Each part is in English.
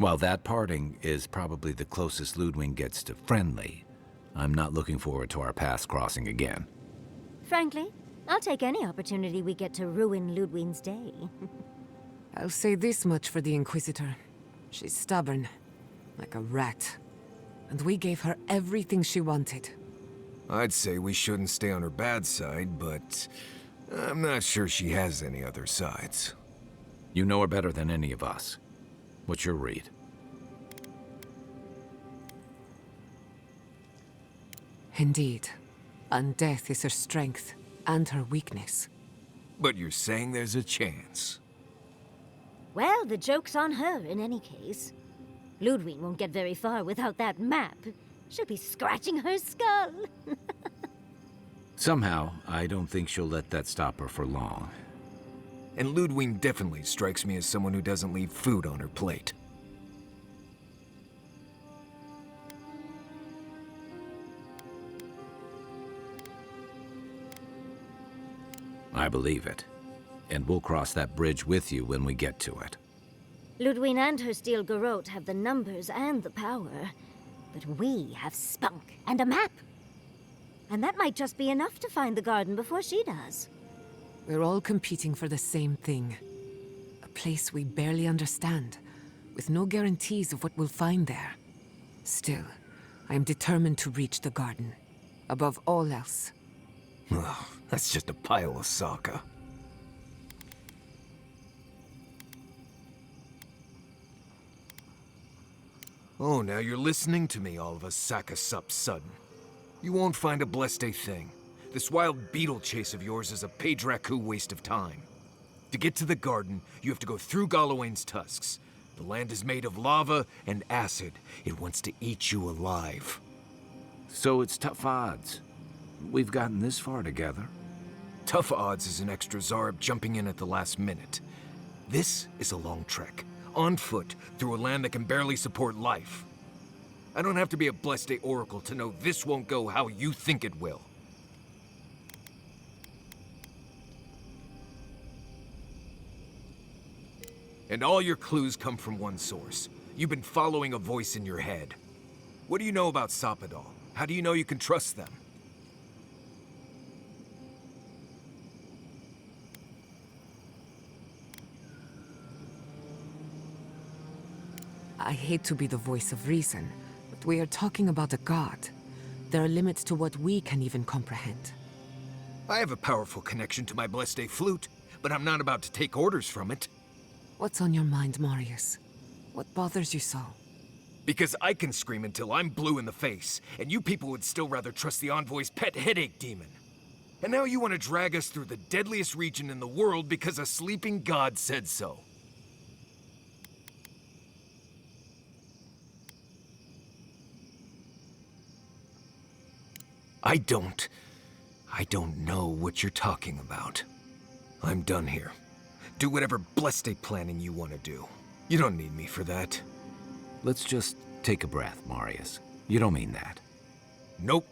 While that parting is probably the closest Ludwig gets to friendly, I'm not looking forward to our paths crossing again. Frankly, I'll take any opportunity we get to ruin Ludwig's day. I'll say this much for the Inquisitor. She's stubborn, like a rat. And we gave her everything she wanted. I'd say we shouldn't stay on her bad side, but I'm not sure she has any other sides. You know her better than any of us. What's your read? Indeed. And death is her strength, and her weakness. But you're saying there's a chance? Well, the joke's on her in any case. Ludwig won't get very far without that map. She'll be scratching her skull. Somehow, I don't think she'll let that stop her for long. And Ludwig definitely strikes me as someone who doesn't leave food on her plate. I believe it. And we'll cross that bridge with you when we get to it. Ludwig and her steel garrote have the numbers and the power. But we have spunk and a map. And that might just be enough to find the garden before she does. We're all competing for the same thing. A place we barely understand, with no guarantees of what we'll find there. Still, I am determined to reach the garden, above all else. Ugh, that's just a pile of Sokka. Oh, now you're listening to me, all of a sack of sup sudden. You won't find a blessed a thing. This wild beetle chase of yours is a page-raku waste of time. To get to the garden, you have to go through Galawain's tusks. The land is made of lava and acid. It wants to eat you alive. So it's tough odds. We've gotten this far together. Tough odds is an extra Zarb jumping in at the last minute. This is a long trek, on foot, through a land that can barely support life. I don't have to be a Blessed Day Oracle to know this won't go how you think it will. And all your clues come from one source. You've been following a voice in your head. What do you know about Soppadal? How do you know you can trust them? I hate to be the voice of reason, but we are talking about a god. There are limits to what we can even comprehend. I have a powerful connection to my Blessed Day flute, but I'm not about to take orders from it. What's on your mind, Marius? What bothers you so? Because I can scream until I'm blue in the face, and you people would still rather trust the Envoy's pet headache demon. And now you want to drag us through the deadliest region in the world because a sleeping god said so. I don't know what you're talking about. I'm done here. Do whatever blessed day planning you want to do. You don't need me for that. Let's just take a breath, Marius. You don't mean that. Nope.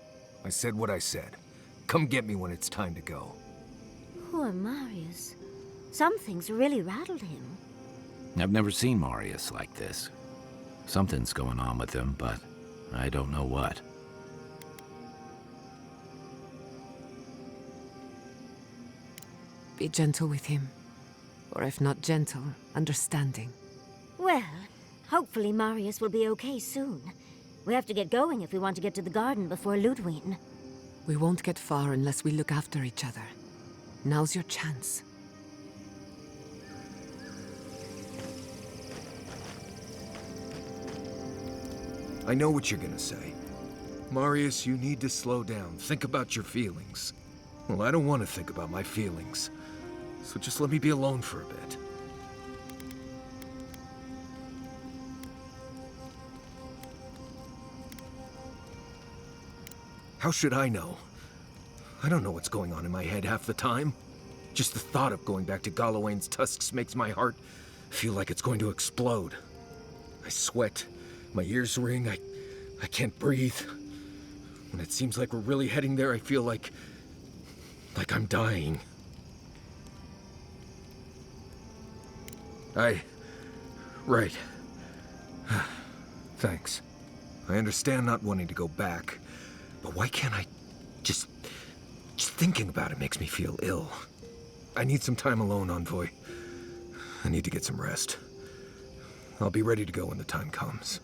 I said what I said. Come get me when it's time to go. Poor Marius. Something's really rattled him. I've never seen Marius like this. Something's going on with him, but I don't know what. Be gentle with him. Or if not gentle, understanding. Well, hopefully Marius will be okay soon. We have to get going if we want to get to the garden before Ludwig. We won't get far unless we look after each other. Now's your chance. I know what you're gonna say. Marius, you need to slow down. Think about your feelings. Well, I don't want to think about my feelings. So just let me be alone for a bit. How should I know? I don't know what's going on in my head half the time. Just the thought of going back to Galawain's tusks makes my heart feel like it's going to explode. I sweat, my ears ring, I can't breathe. When it seems like we're really heading there, I feel like I'm dying. Right. Thanks. I understand not wanting to go back, but why can't I just thinking about it makes me feel ill. I need some time alone, Envoy. I need to get some rest. I'll be ready to go when the time comes.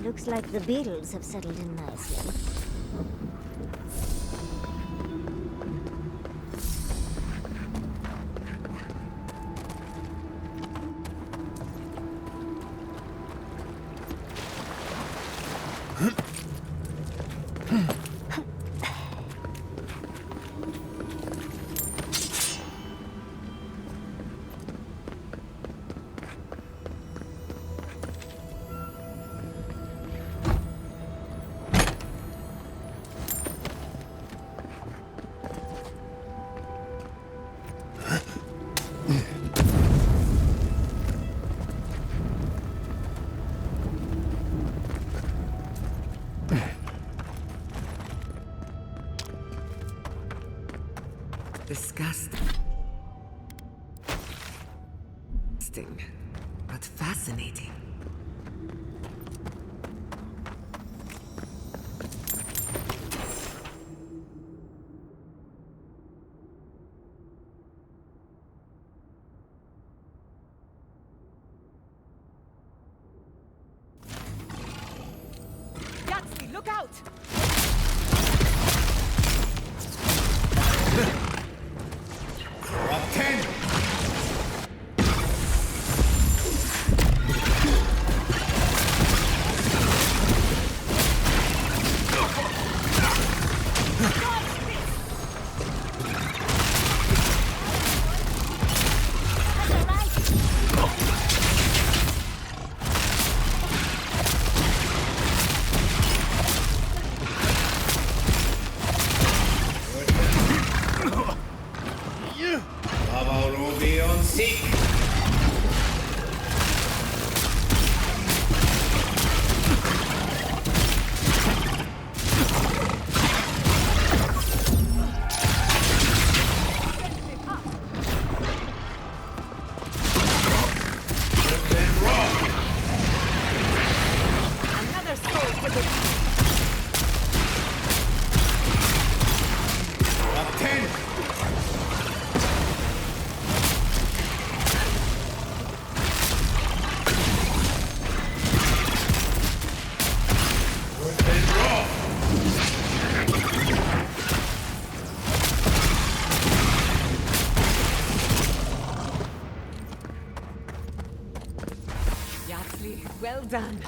Looks like the beetles have settled in nicely. Disgusting, but fascinating. Yatsy, look out! Well done.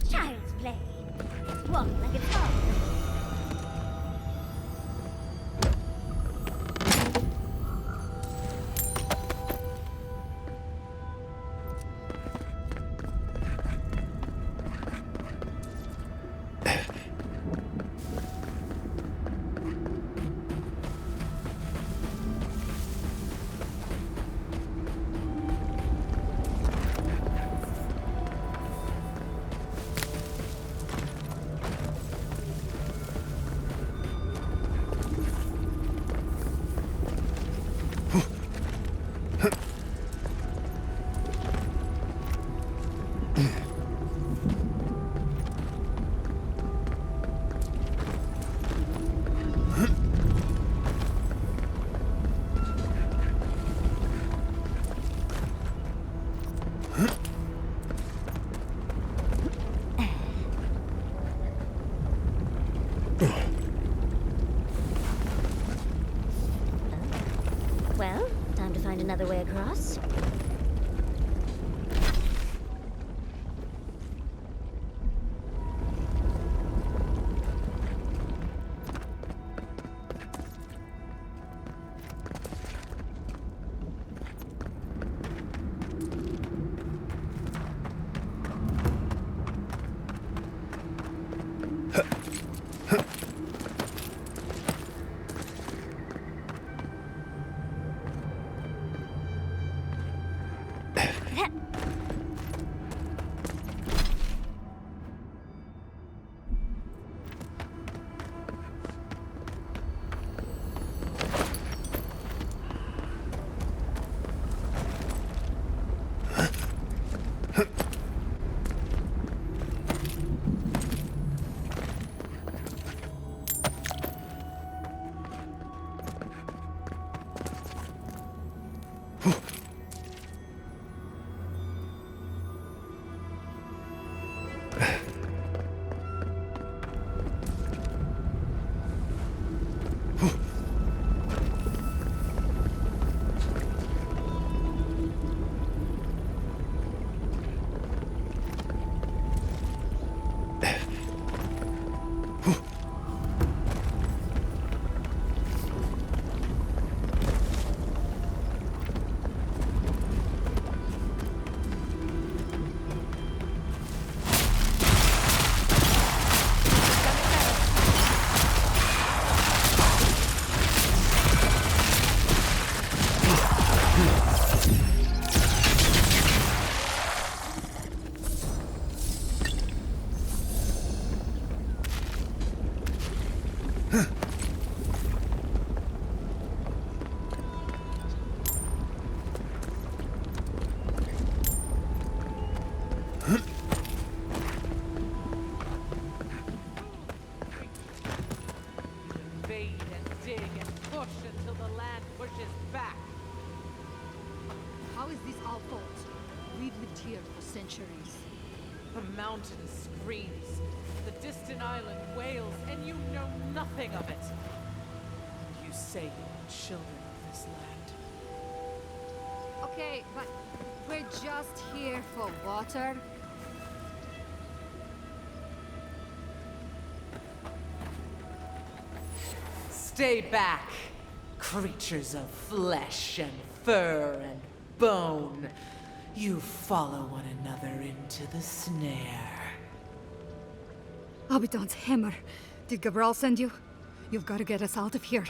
Child's play. Walk like it's fun. Well, time to find another way across. Centuries. The mountain screams, the distant island wails, and you know nothing of it. And you say you are children of this land. Okay, but we're just here for water. Stay back, creatures of flesh and fur and bone. You follow one another into the snare. Abaddon's hammer. Did Gabral send you? You've got to get us out of here.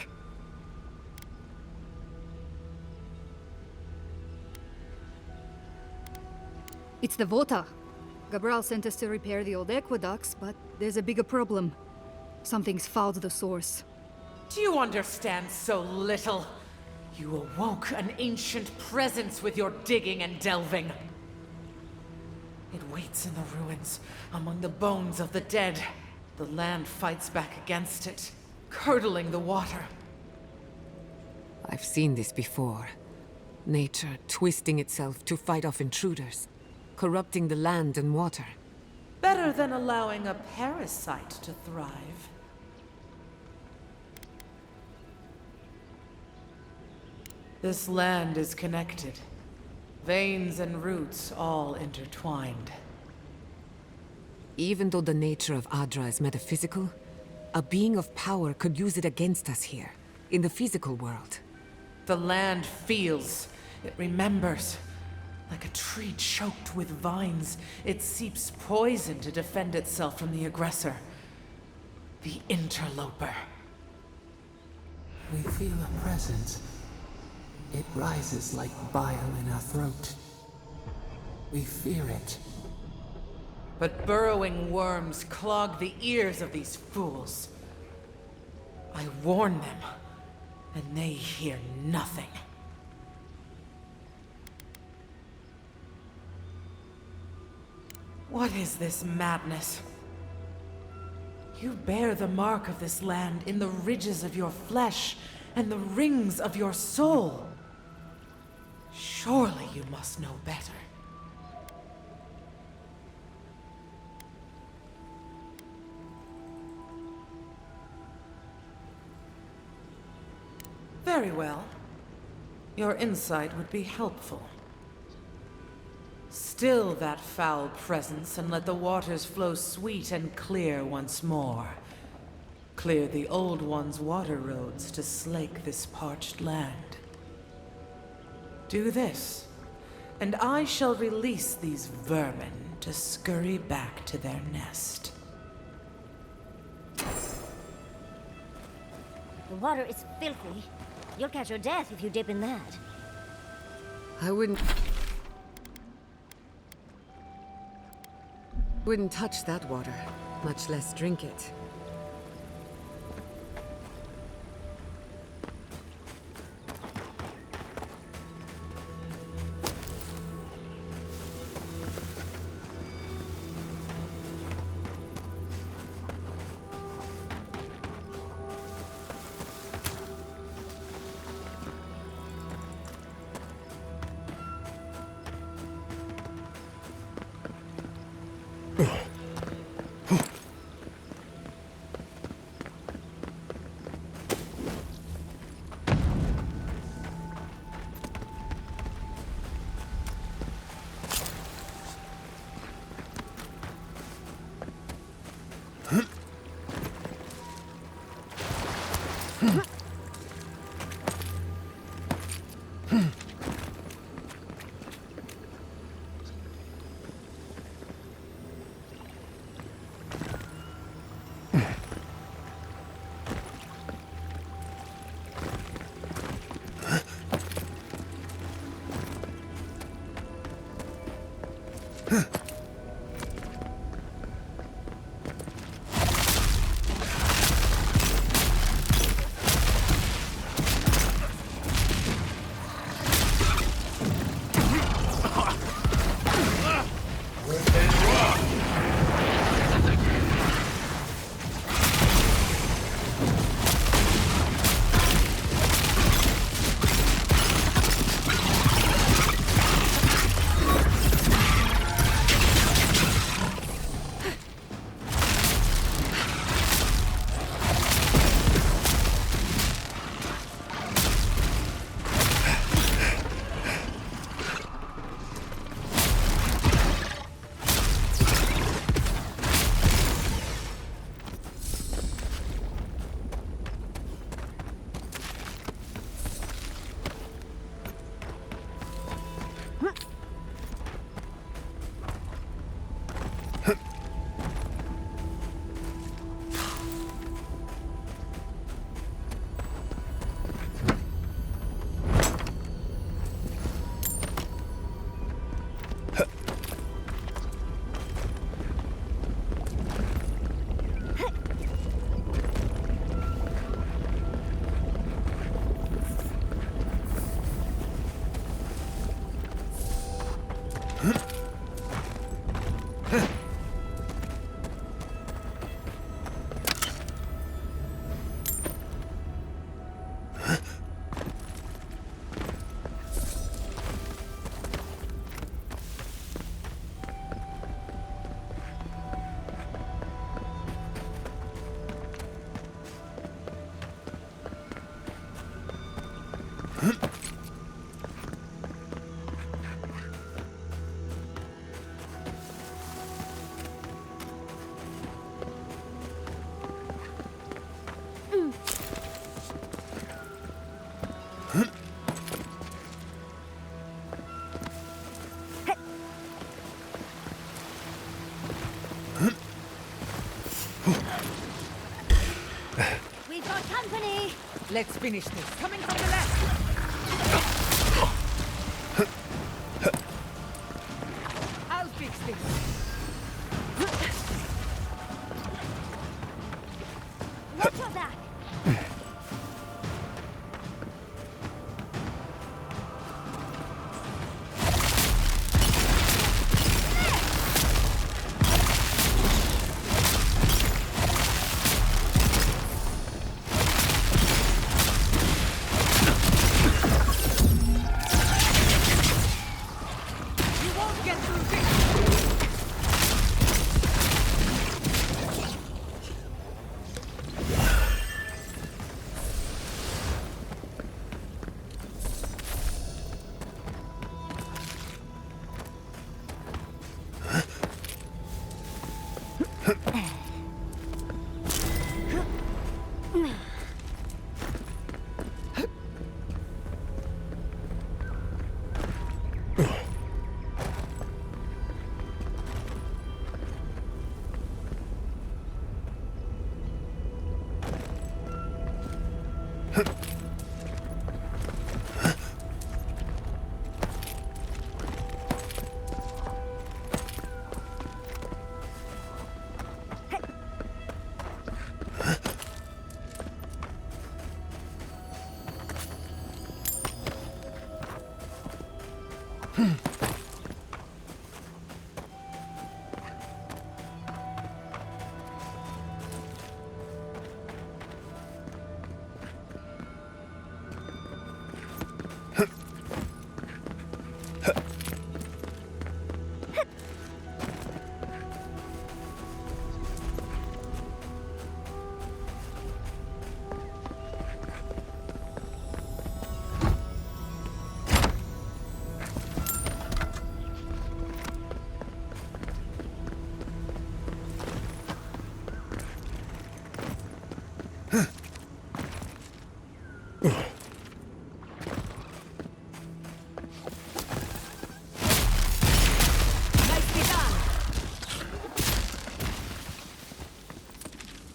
It's the Vota. Gabral sent us to repair the old aqueducts, but there's a bigger problem. Something's fouled the source. Do you understand so little? You awoke an ancient presence with your digging and delving. It waits in the ruins, among the bones of the dead. The land fights back against it, curdling the water. I've seen this before. Nature twisting itself to fight off intruders, corrupting the land and water. Better than allowing a parasite to thrive. This land is connected. Veins and roots all intertwined. Even though the nature of Adra is metaphysical, a being of power could use it against us here, in the physical world. The land feels, it remembers. Like a tree choked with vines, it seeps poison to defend itself from the aggressor. The interloper. We feel a presence. It rises like bile in our throat. We fear it. But burrowing worms clog the ears of these fools. I warn them, and they hear nothing. What is this madness? You bear the mark of this land in the ridges of your flesh and the rings of your soul. Surely you must know better. Very well. Your insight would be helpful. Still that foul presence and let the waters flow sweet and clear once more. Clear the old one's water roads to slake this parched land. Do this, and I shall release these vermin to scurry back to their nest. The water is filthy. You'll catch your death if you dip in that. I wouldn't touch that water, much less drink it. We've got company! Let's finish this. Coming from the left! I'll fix this. Watch your back! You won't get through this!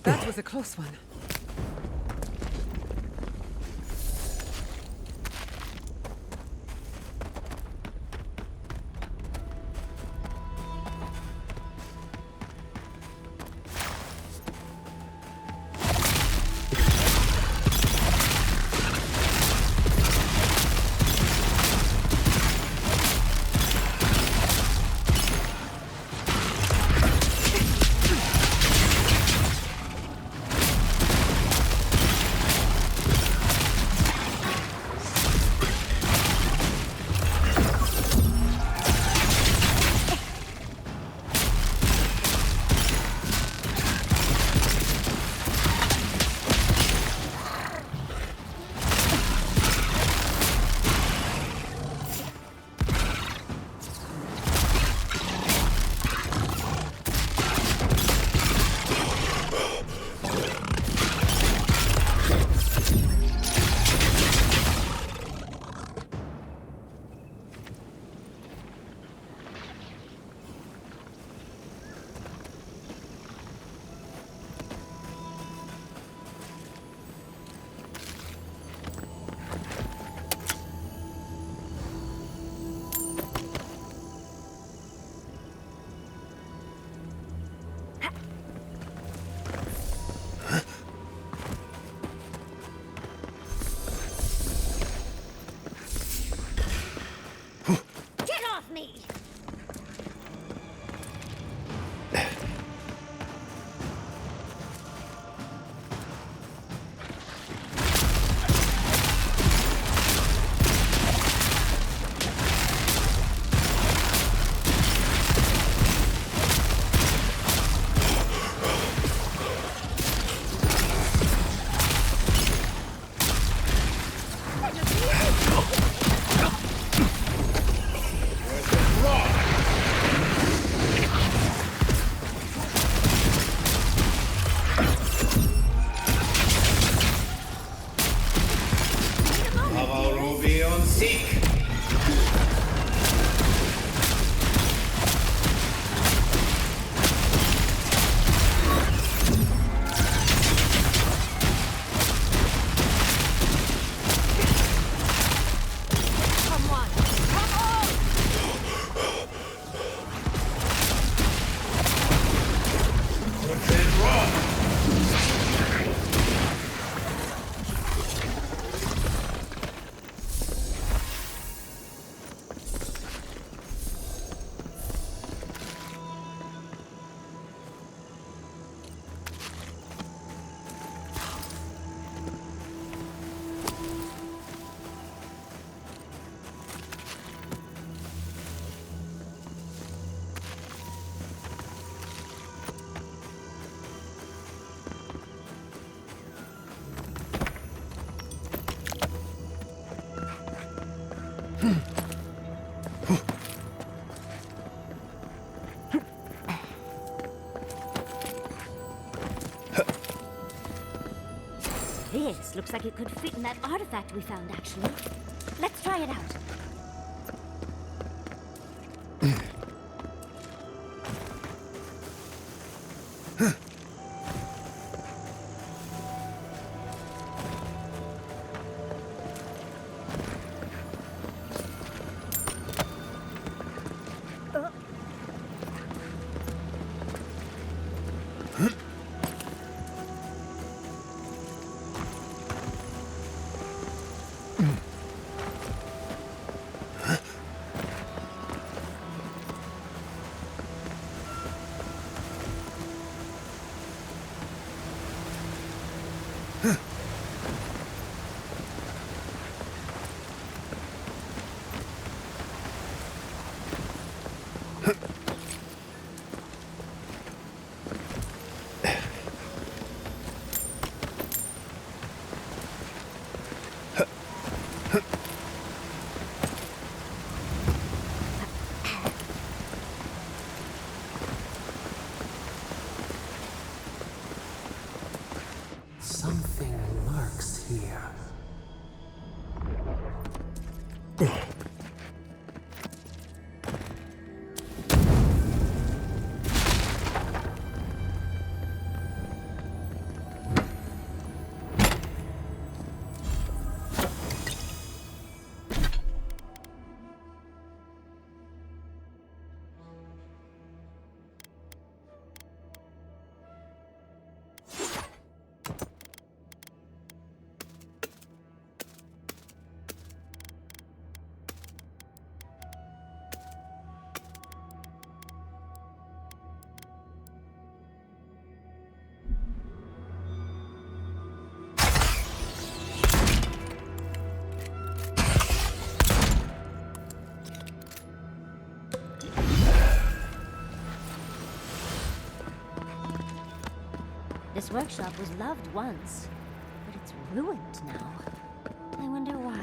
That was a close one. Get off me! This looks like it could fit in that artifact we found, actually. Let's try it out. Something lurks here. This workshop was loved once, but it's ruined now. I wonder why.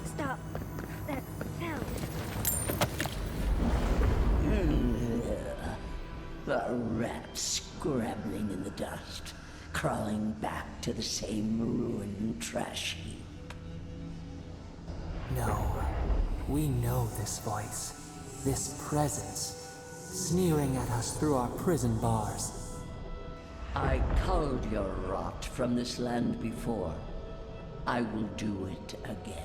Stop. That sound. The rats scrabbling in the dust, crawling back to the same ruined trash heap. No, we know this voice, this presence, sneering at us through our prison bars. I culled your rot from this land before. I will do it again.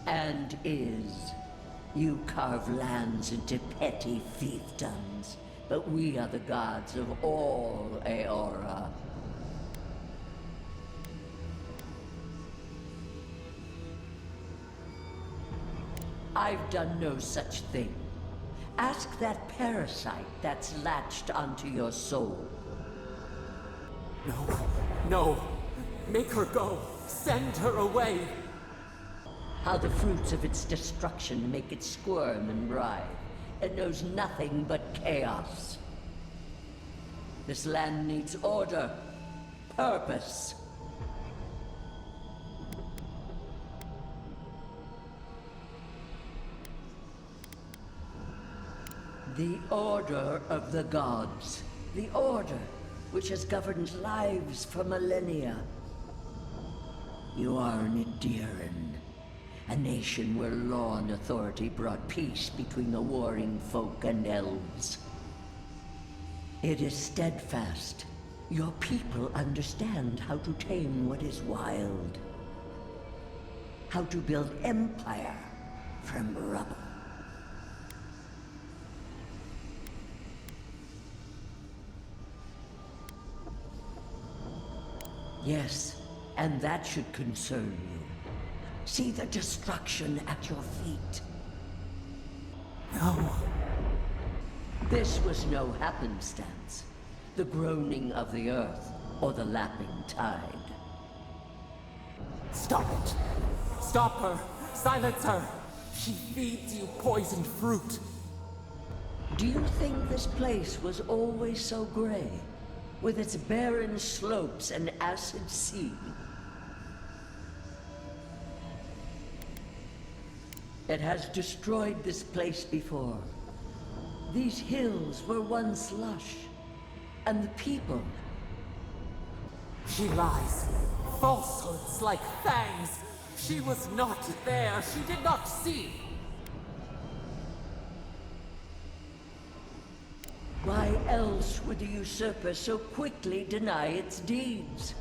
And you carve lands into petty fiefdoms, but we are the gods of all Aora. I've done no such thing. Ask that parasite that's latched onto your soul. No, no. Make her go. Send her away. How the fruits of its destruction make it squirm and writhe. It knows nothing but chaos. This land needs order, purpose. The Order of the Gods. The Order, which has governed lives for millennia. You are an Ediran, a nation where law and authority brought peace between the warring folk and elves. It is steadfast. Your people understand how to tame what is wild. How to build empire from rubble. Yes, and that should concern you. See the destruction at your feet. No. This was no happenstance. The groaning of the earth, or the lapping tide. Stop it. Stop her. Silence her. She feeds you poisoned fruit. Do you think this place was always so gray? With its barren slopes and acid sea? It has destroyed this place before. These hills were once lush, and the people. She lies. Falsehoods like fangs. She was not there. She did not see. Why else would the usurper so quickly deny its deeds?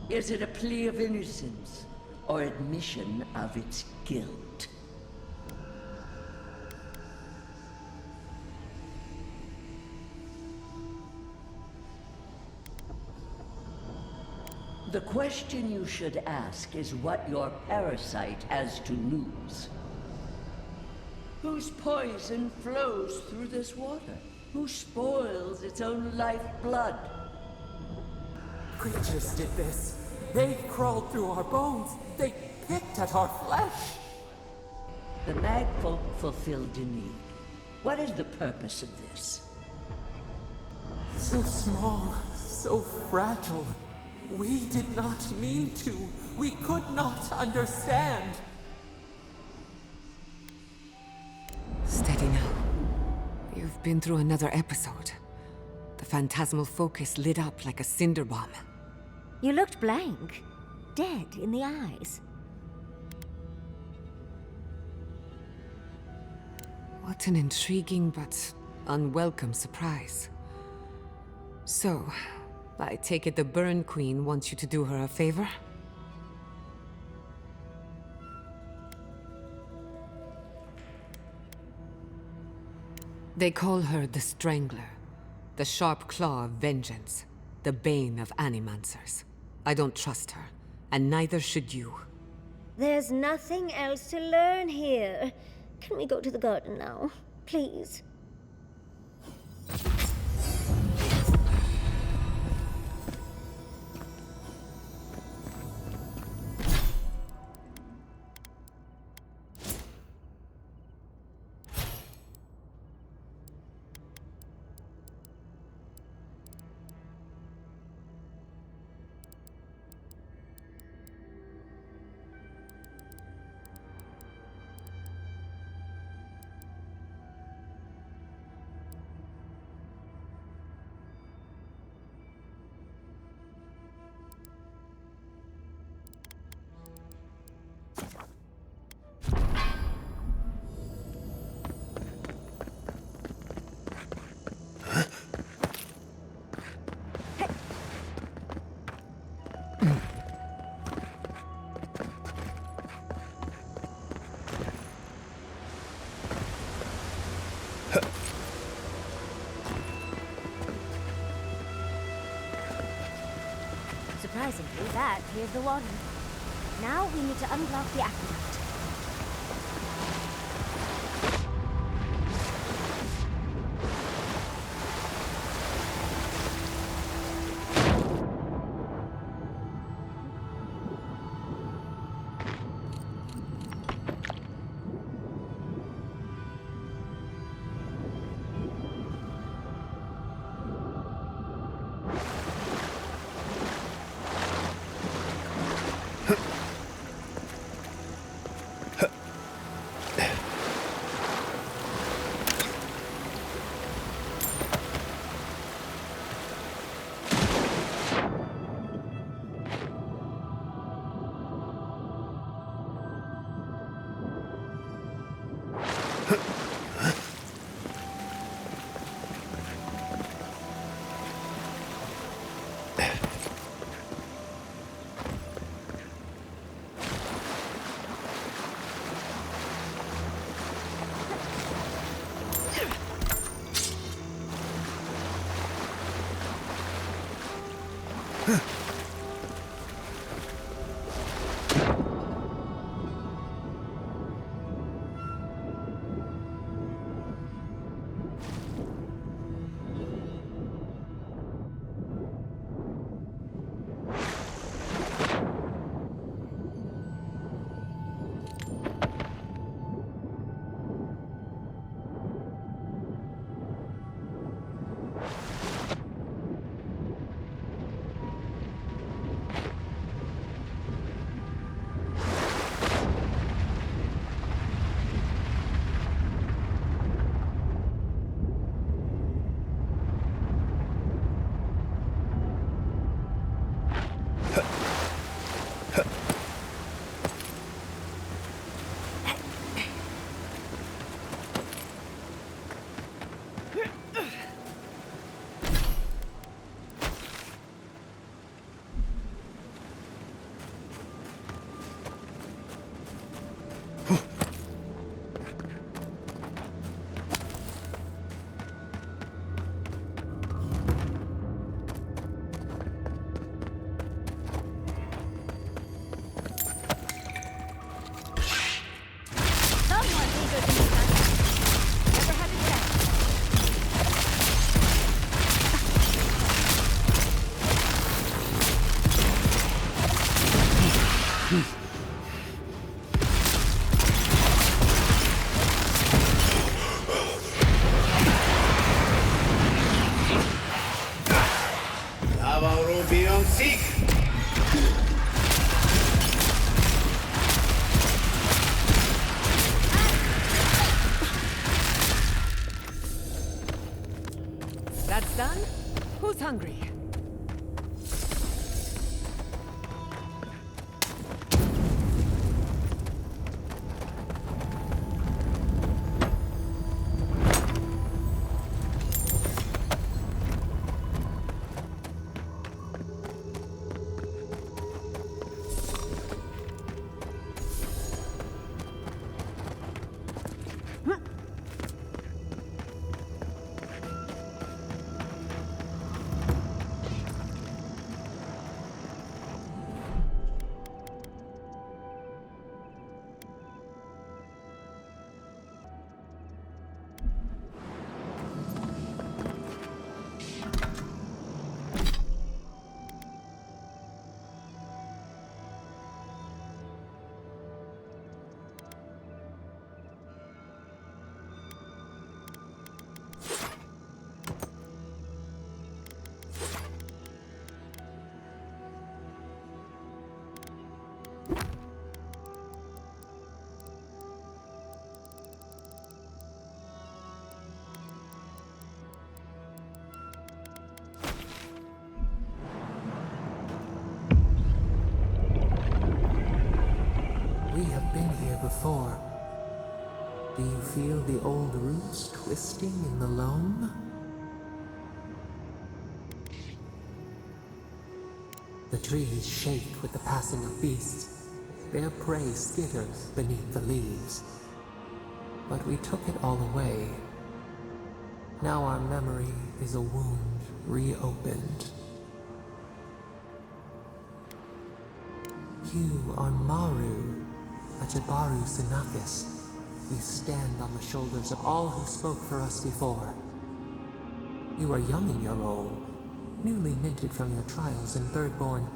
Is it a plea of innocence, or admission of its guilt? The question you should ask is what your parasite has to lose. Whose poison flows through this water? Who spoils its own lifeblood? Creatures did this. They crawled through our bones. They picked at our flesh. The Magfolk fulfilled a need. What is the purpose of this? So small, so fragile. We did not mean to. We could not understand. Steady now. You've been through another episode. The phantasmal focus lit up like a cinder bomb. You looked blank, dead in the eyes. What an intriguing but unwelcome surprise. So, I take it the Burn Queen wants you to do her a favor? They call her the Strangler, the sharp claw of vengeance, the bane of animancers. I don't trust her, and neither should you. There's nothing else to learn here. Can we go to the garden now, please? Surprisingly, that cleared the water. Now we need to unblock the aqueduct. seek! That's done? Who's hungry? We have been here before. Do you feel the old roots twisting in the loam? The trees shake with the passing of beasts. Their prey skitters beneath the leaves. But we took it all away. Now our memory is a wound reopened. You are Maru, a Jabaru Sinakis. You stand on the shoulders of all who spoke for us before. You are young in your role, newly minted from your trials in Thirdborn.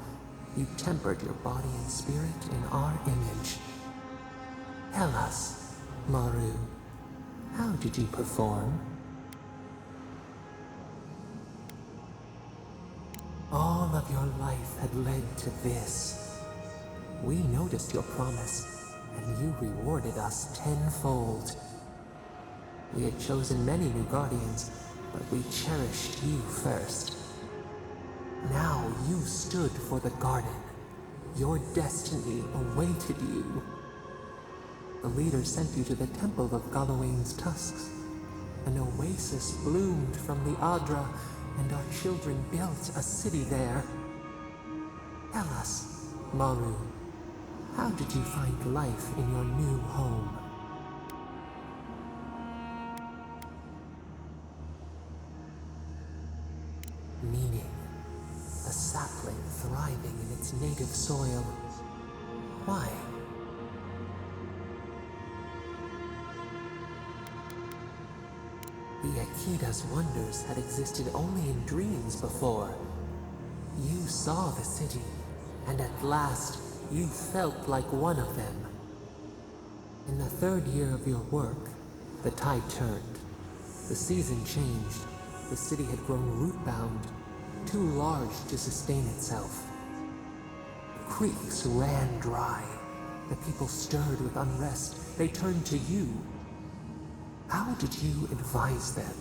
You tempered your body and spirit in our image. Tell us, Maru, how did you perform? All of your life had led to this. We noticed your promise, and you rewarded us tenfold. We had chosen many new guardians, but we cherished you first. Now you stood for the garden. Your destiny awaited you. The leader sent you to the temple of Galawain's tusks. An oasis bloomed from the Adra, and our children built a city there. Tell us, Maru, how did you find life in your new home? Meaning, a sapling thriving in its native soil. Why? The Akida's wonders had existed only in dreams before. You saw the city, and at last, you felt like one of them. In the third year of your work, the tide turned. The season changed. The city had grown root-bound, too large to sustain itself. Creeks ran dry. The people stirred with unrest. They turned to you. How did you advise them?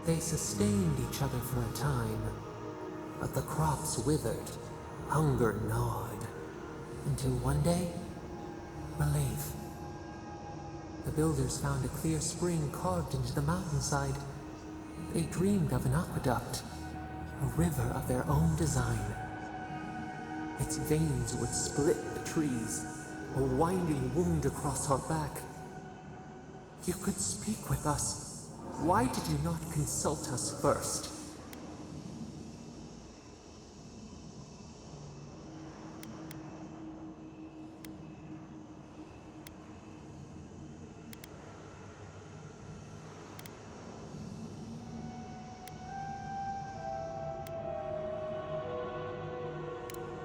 They sustained each other for a time, but the crops withered, hunger gnawed, until one day, relief. The builders found a clear spring carved into the mountainside. They dreamed of an aqueduct, a river of their own design. Its veins would split the trees, a winding wound across our back. You could speak with us. Why did you not consult us first?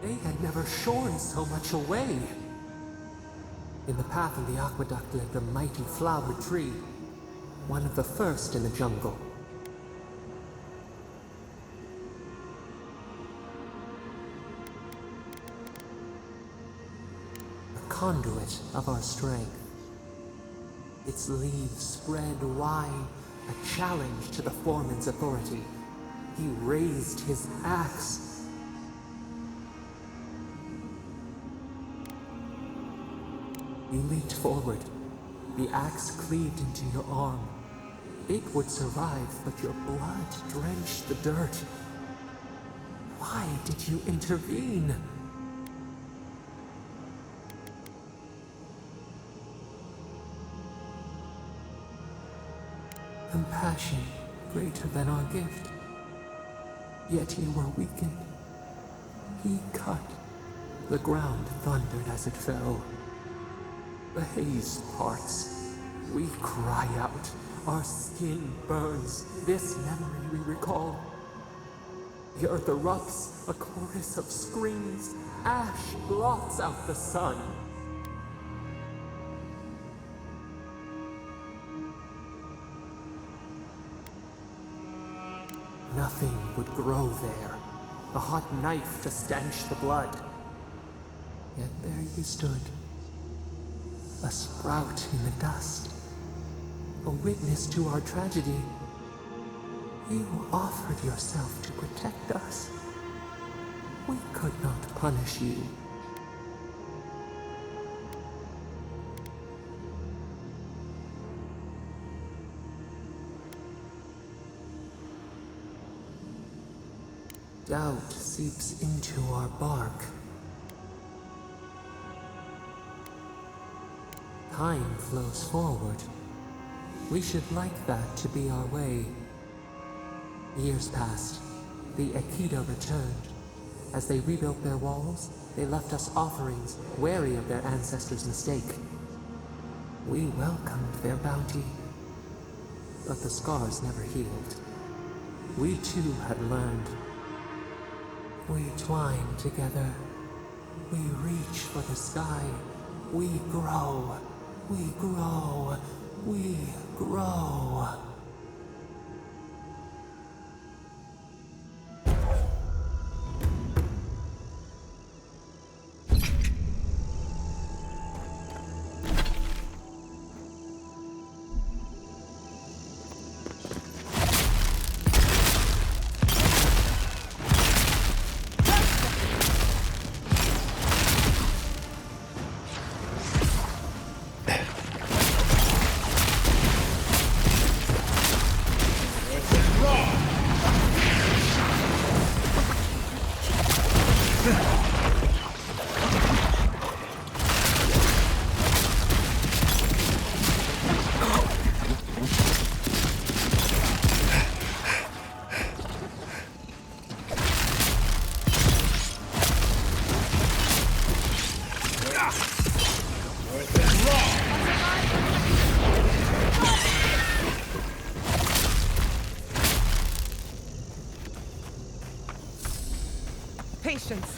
They had never shorn so much away. In the path of the aqueduct lived a mighty flower tree, one of the first in the jungle. A conduit of our strength. Its leaves spread wide, a challenge to the foreman's authority. He raised his axe. You leaped forward. The axe cleaved into your arm. It would survive, but your blood drenched the dirt. Why did you intervene? Compassion greater than our gift. Yet you were weakened. He cut. The ground thundered as it fell. The haze parts. We cry out. Our skin burns. This memory we recall. The earth erupts. A chorus of screams. Ash blots out the sun. Nothing would grow there. A hot knife to stanch the blood. Yet there you stood. A sprout in the dust. A witness to our tragedy. You offered yourself to protect us. We could not punish you. Doubt seeps into our bark. Time flows forward. We should like that to be our way. Years passed. The Aikido returned. As they rebuilt their walls, they left us offerings, wary of their ancestors' mistake. We welcomed their bounty, but the scars never healed. We too had learned. We twine together. We reach for the sky. We grow. We grow. We grow. Patience.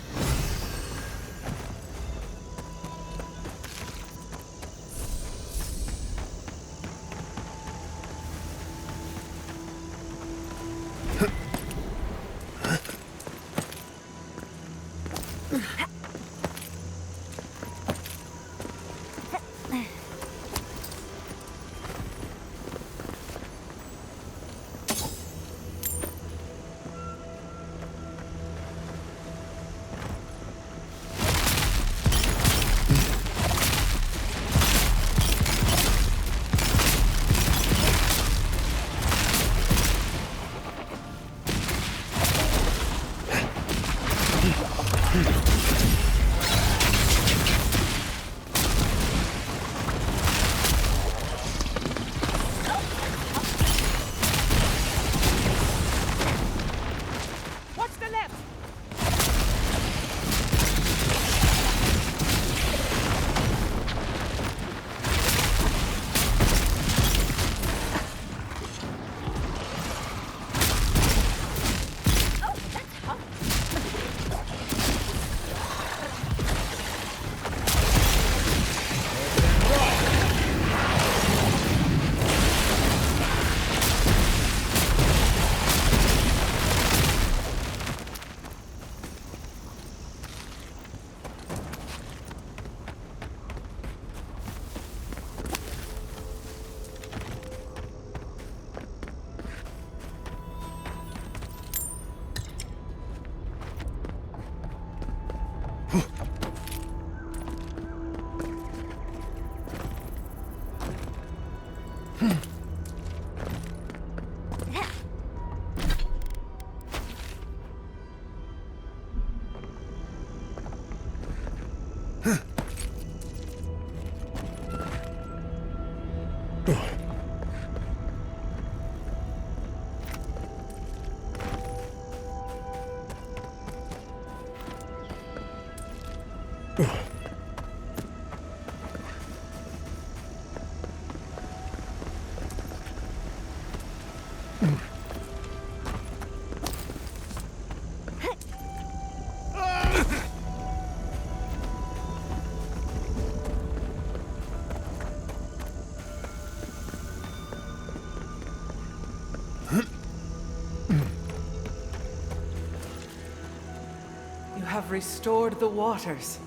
You have restored the waters.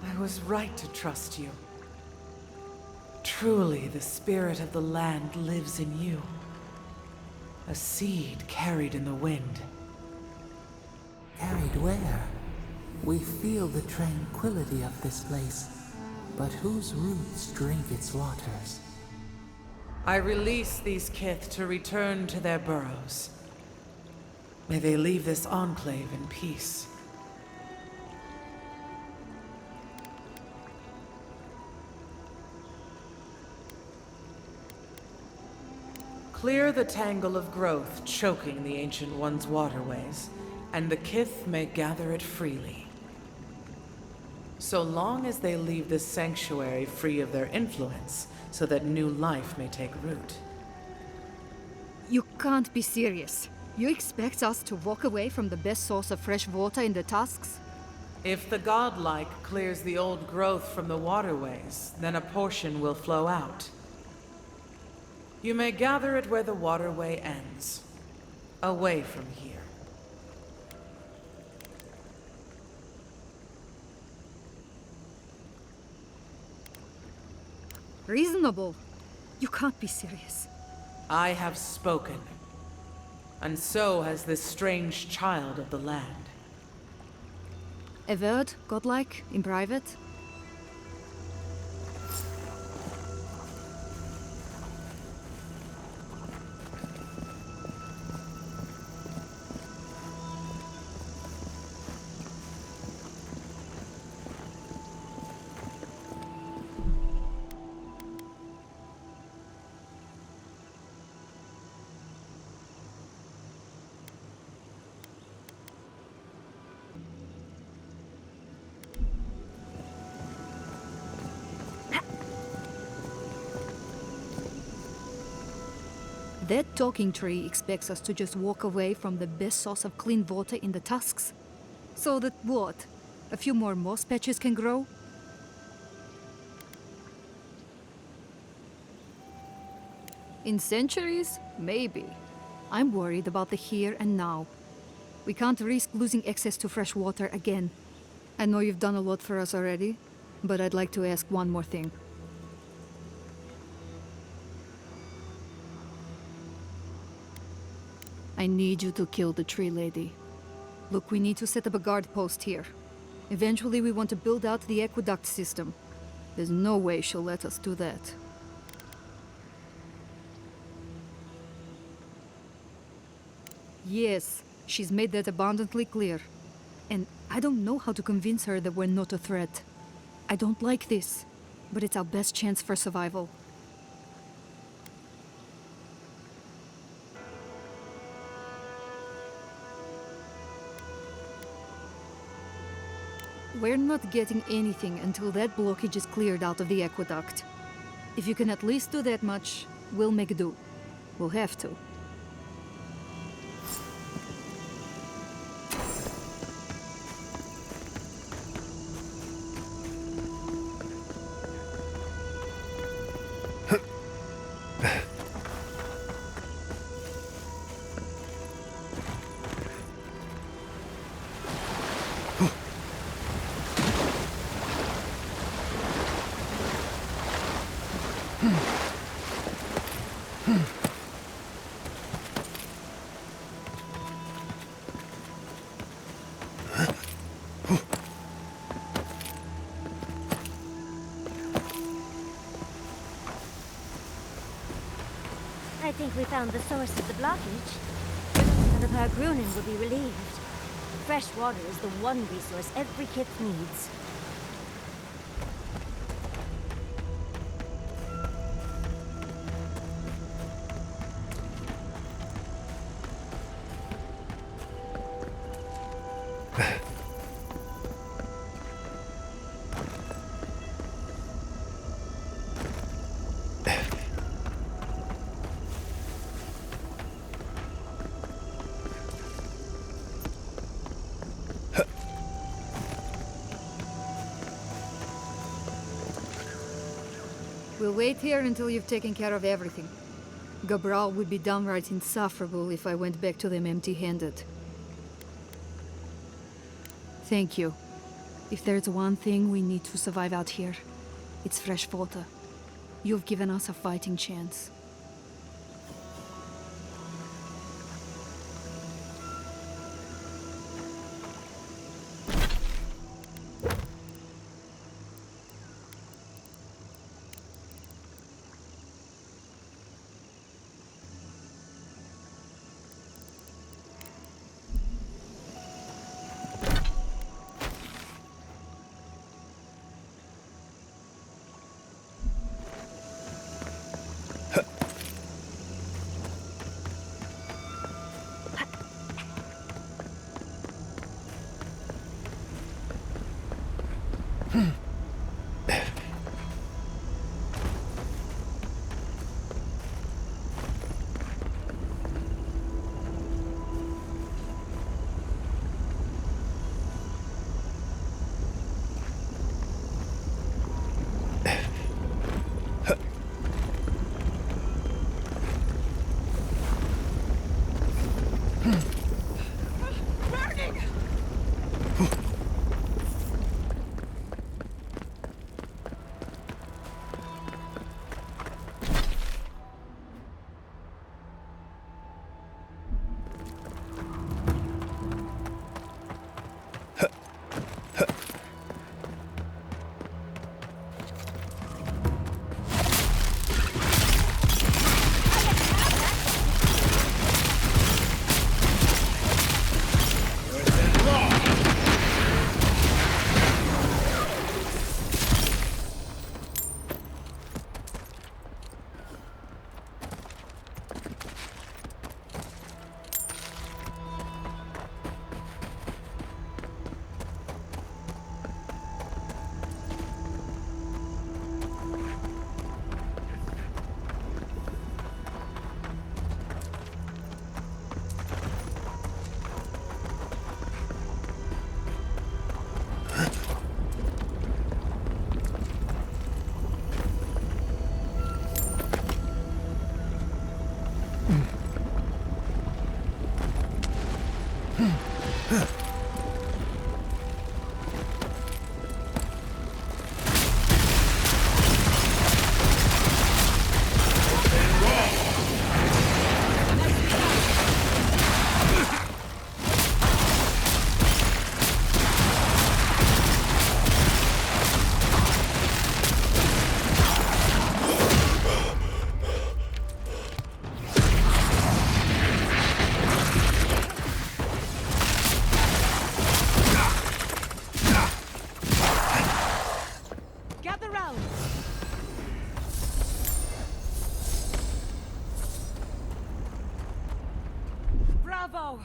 I was right to trust you. Truly, the spirit of the land lives in you. A seed carried in the wind. Carried where? We feel the tranquility of this place, but whose roots drink its waters? I release these kith to return to their burrows. May they leave this enclave in peace. Clear the tangle of growth choking the Ancient One's waterways, and the kith may gather it freely. So long as they leave this sanctuary free of their influence, so that new life may take root. You can't be serious. You expect us to walk away from the best source of fresh water in the tusks? If the godlike clears the old growth from the waterways, then a portion will flow out. You may gather it where the waterway ends, away from here. Reasonable. You can't be serious. I have spoken, and so has this strange child of the land. Avowed, godlike, in private? That talking tree expects us to just walk away from the best source of clean water in the tusks. So that what? A few more moss patches can grow? In centuries? Maybe. I'm worried about the here and now. We can't risk losing access to fresh water again. I know you've done a lot for us already, but I'd like to ask one more thing. I need you to kill the tree lady. Look, we need to set up a guard post here. Eventually we want to build out the aqueduct system. There's no way she'll let us do that. Yes, she's made that abundantly clear. And I don't know how to convince her that we're not a threat. I don't like this, but it's our best chance for survival. We're not getting anything until that blockage is cleared out of the aqueduct. If you can at least do that much, we'll make do. We'll have to. I think we found the source of the blockage. The Pargrunin will be relieved. Fresh water is the one resource every kith needs. We'll wait here until you've taken care of everything. Gabral would be downright insufferable if I went back to them empty-handed. Thank you. If there's one thing we need to survive out here, it's fresh water. You've given us a fighting chance. Bravo!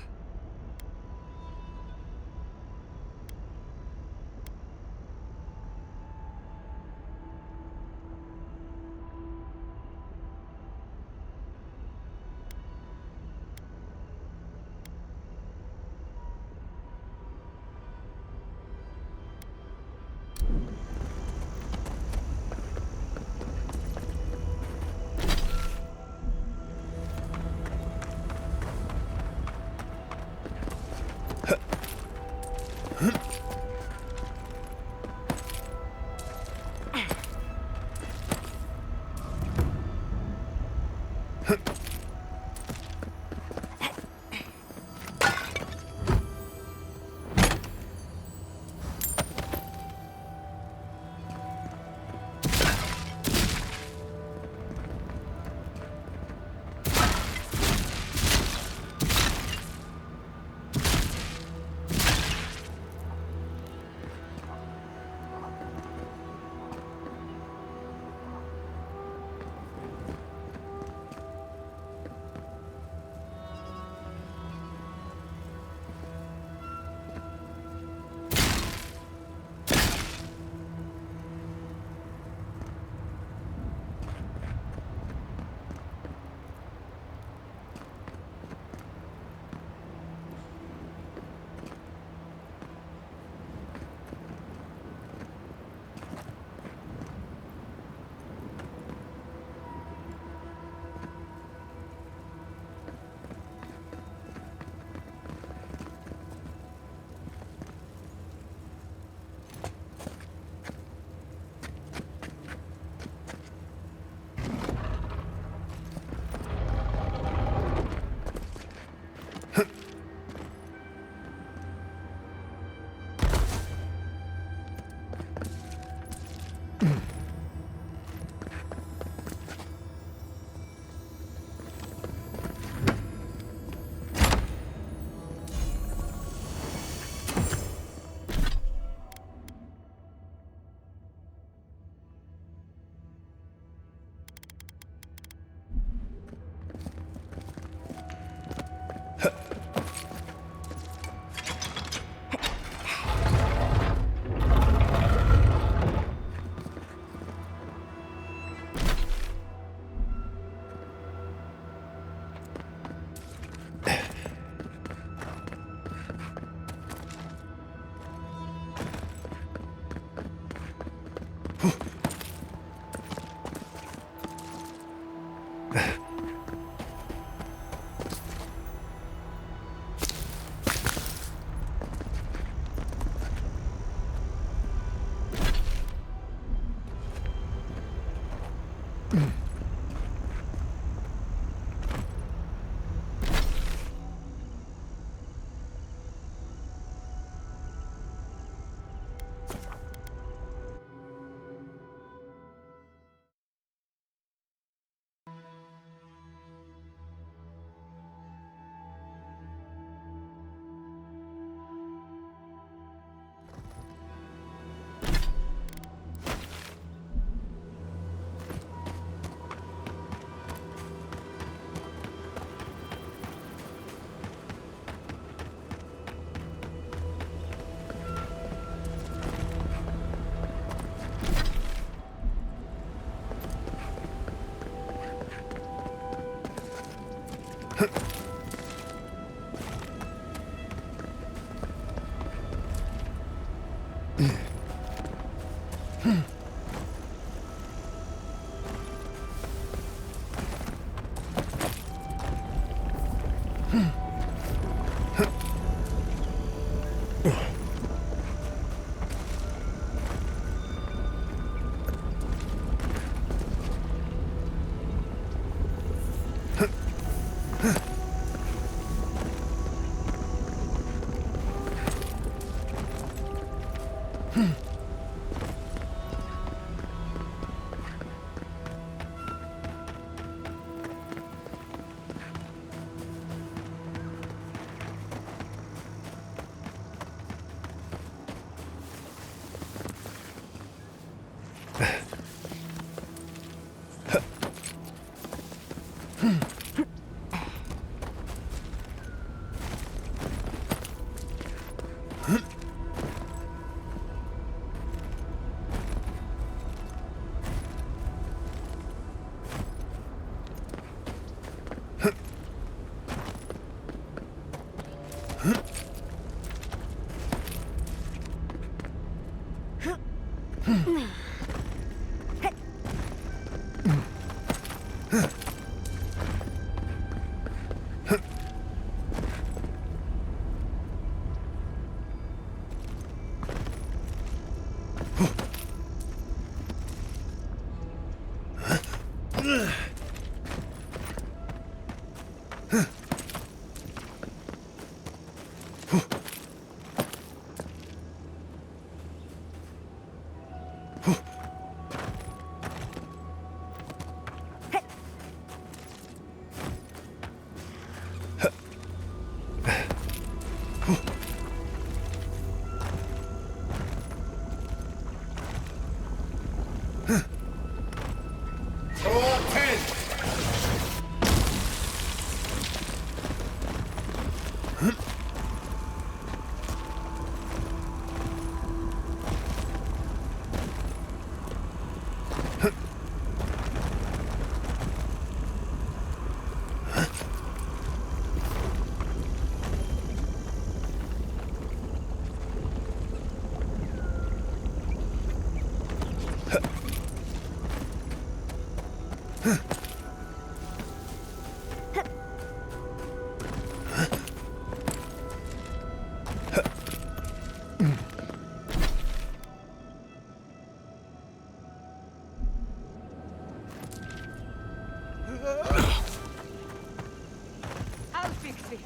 I'll fix it.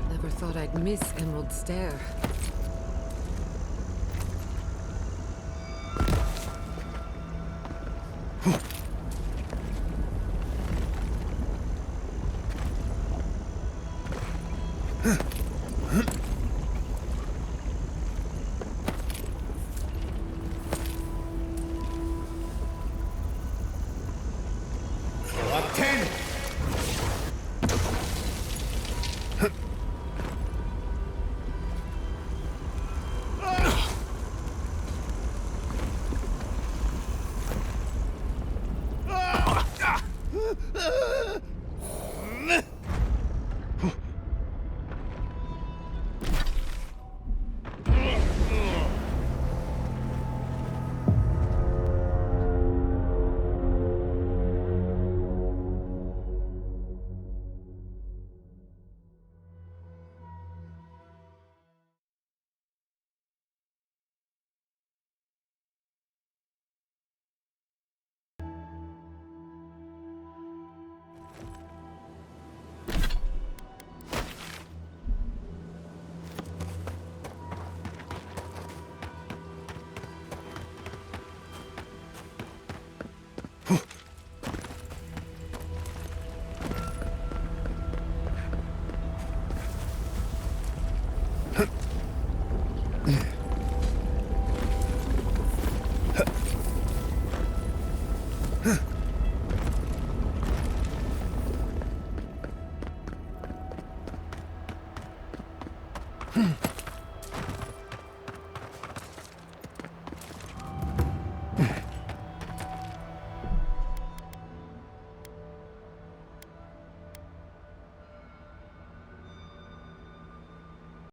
Never thought I'd miss Emerald Stair. Huh.